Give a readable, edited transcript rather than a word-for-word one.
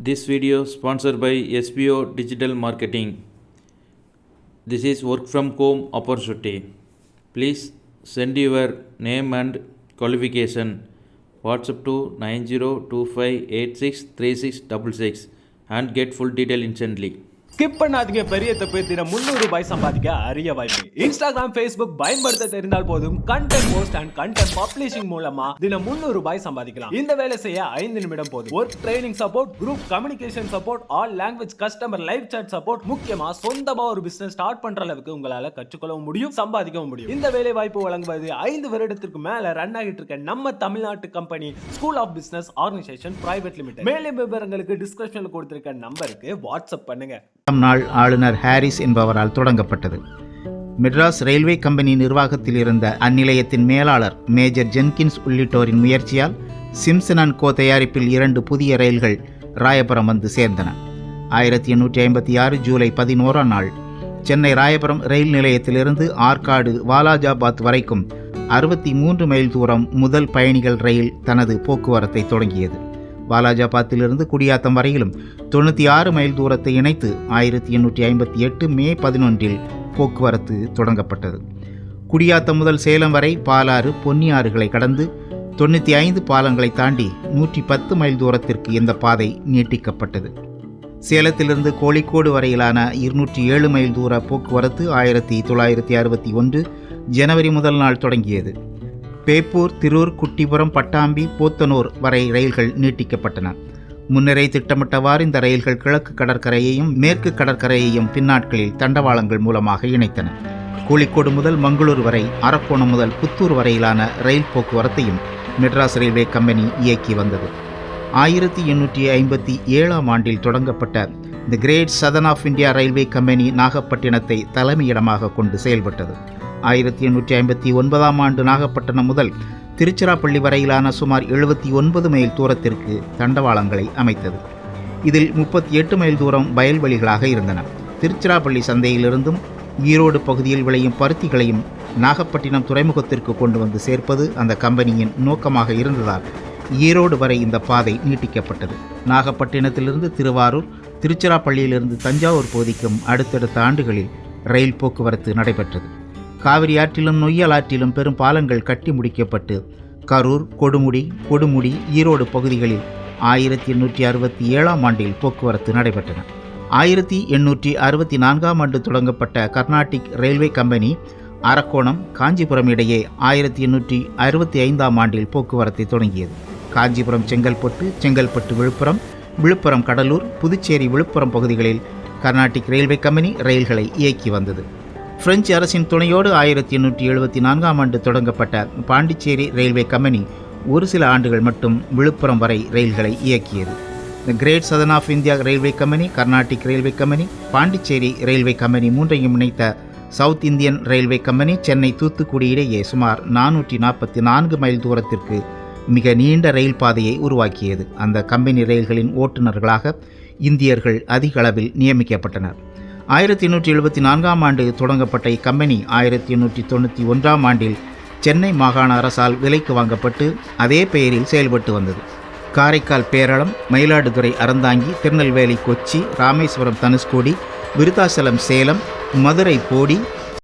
This video sponsored by SBO Digital Marketing. This is work from home opportunity. Please send your name and qualification. WhatsApp to 9025863666 and get full detail instantly. Skip பண்ணாதீங்க. பெரிய தப்பு. தினம் ₹300 சம்பாதிக்க அரிய வாய்ப்பு. Instagram, Facebook பயன்படுத்த தெரிந்தால் போதும். Content post and content publishing மூலமா தினம் ₹300 சம்பாதிக்கலாம். இந்த வேலை செய்ய 5 நிமிடம் போதும். Work training support, group communication support, all language customer live chat support, முக்கியமா சொந்தமா ஒரு பிசினஸ் ஸ்டார்ட் பண்ற அளவுக்கு உங்களால கற்றுக்கொள்ளவும் முடியும், சம்பாதிக்கவும் முடியும். இந்த வேலை வாய்ப்பு வழங்குவது 5 வருடத்திற்கு மேல ரன் ஆகிட்டு இருக்க நம்ம தமிழ்நாட்டு company school of business organization private limited. மேலும் விவரங்களுக்கு டிஸ்கிரிப்ஷன்ல கொடுத்திருக்க நம்பருக்கு வாட்ஸ்அப் பண்ணுங்க. நாள் ஆளுநர் ஹாரிஸ் என்பவரால் தொடங்கப்பட்டது. மெட்ராஸ் ரயில்வே கம்பெனி நிர்வாகத்தில் இருந்த அந்நிலையத்தின் மேலாளர் மேஜர் ஜென்கின்ஸ் உள்ளிட்டோரின் முயற்சியால் சிம்சன் அண்ட் கோ தயாரிப்பில் 2 புதிய ரயில்கள் ராயபுரம் வந்து சேர்ந்தன. 1856 ஜூலை 11ஆம் நாள் சென்னை ராயபுரம் ரயில் நிலையத்திலிருந்து ஆற்காடு வாலாஜாபாத் வரைக்கும் 63 மைல் தூரம் முதல் பயணிகள் ரயில் தனது போக்குவரத்தை தொடங்கியது. வாலாஜாபாத்திலிருந்து குடியாத்தம் வரையிலும் 96 மைல் தூரத்தை இணைத்து 1858 மே 11 போக்குவரத்து தொடங்கப்பட்டது. குடியாத்தம் முதல் சேலம் வரை பாலாறு, பொன்னியாறுகளை கடந்து 95 பாலங்களை தாண்டி 110 மைல் தூரத்திற்கு இந்த பாதை நீட்டிக்கப்பட்டது. சேலத்திலிருந்து கோழிக்கோடு வரையிலான 207 மைல் தூர போக்குவரத்து 1961 ஜனவரி முதல் நாள் தொடங்கியது. பேப்பூர், திரூர், குட்டிபுரம், பட்டாம்பி, போத்தனூர் வரை ரயில்கள் நீட்டிக்கப்பட்டன. முன்னரே திட்டமிட்டவாறு இந்த ரயில்கள் கிழக்கு கடற்கரையையும் மேற்கு கடற்கரையையும் பின்னாட்களில் தண்டவாளங்கள் மூலமாக இணைத்தன. கோழிக்கோடு முதல் மங்களூர் வரை, அரக்கோணம் முதல் புத்தூர் வரையிலான ரயில் போக்குவரத்தையும் மெட்ராஸ் ரயில்வே கம்பெனி இயக்கி வந்தது. 1857ஆம் ஆண்டில் தொடங்கப்பட்ட the great southern of India railway company நாகப்பட்டினத்தை தலைமையிடமாக கொண்டு செயல்பட்டது. 1859ஆம் ஆண்டு நாகப்பட்டினம் முதல் திருச்சிராப்பள்ளி வரையிலான சுமார் 79 மைல் தூரத்திற்கு தண்டவாளங்களை அமைத்தது. இதில் 38 மைல் தூரம் வயல்வெளிகளாக இருந்தன. திருச்சிராப்பள்ளி சந்தையிலிருந்தும் ஈரோடு பகுதியில் விளையும் பருத்திகளையும் நாகப்பட்டினம் துறைமுகத்திற்கு கொண்டு வந்து சேர்ப்பது அந்த கம்பெனியின் நோக்கமாக இருந்ததால் ஈரோடு வரை இந்த பாதை நீட்டிக்கப்பட்டது. நாகப்பட்டினத்திலிருந்து திருவாரூர், திருச்சிராப்பள்ளியிலிருந்து தஞ்சாவூர் பகுதிக்கும் அடுத்தடுத்த ஆண்டுகளில் ரயில் போக்குவரத்து நடைபெற்றது. காவிரி ஆற்றிலும் நொய்யல் ஆற்றிலும் பெரும் பாலங்கள் கட்டி முடிக்கப்பட்டு கரூர், கொடுமுடி, ஈரோடு பகுதிகளில் 1867ஆம் ஆண்டில் போக்குவரத்து நடைபெற்றன. 1864ஆம் ஆண்டு தொடங்கப்பட்ட கர்நாடிக் ரயில்வே கம்பெனி அரக்கோணம், காஞ்சிபுரம் இடையே 1865ஆம் ஆண்டில் போக்குவரத்தை தொடங்கியது. காஞ்சிபுரம் செங்கல்பட்டு விழுப்புரம் கடலூர், புதுச்சேரி விழுப்புரம் பகுதிகளில் கர்நாடிக் ரயில்வே கம்பெனி ரயில்களை இயக்கி வந்தது. பிரெஞ்சு அரசின் துணையோடு 1874ஆம் ஆண்டு தொடங்கப்பட்ட பாண்டிச்சேரி ரயில்வே கம்பெனி ஒரு சில ஆண்டுகள் மட்டும் விழுப்புரம் வரை ரயில்களை இயக்கியது. The great southern of India railway company, Carnatic railway company, Pondicherry railway company மூன்றையும் இணைத்த south Indian railway company Chennai Thoothukudi இடையே சுமார் 444 மைல் தூரத்திற்கு மிக நீண்ட ரயில் பாதையை உருவாக்கியது. அந்த கம்பெனி ரயில்களின் ஓட்டுநர்களாக இந்தியர்கள் அதிக அளவில் நியமிக்கப்பட்டனர். 1874ஆம் ஆண்டு தொடங்கப்பட்ட இக்கம்பெனி 1891ஆம் ஆண்டில் சென்னை மாகாண அரசால் விலைக்கு வாங்கப்பட்டு அதே பெயரில் செயல்பட்டு வந்தது. காரைக்கால் பேரளம், மயிலாடுதுறை அறந்தாங்கி, திருநெல்வேலி கொச்சி, ராமேஸ்வரம் தனுஷ்கோடி, விருத்தாசலம் சேலம், மதுரை போடி,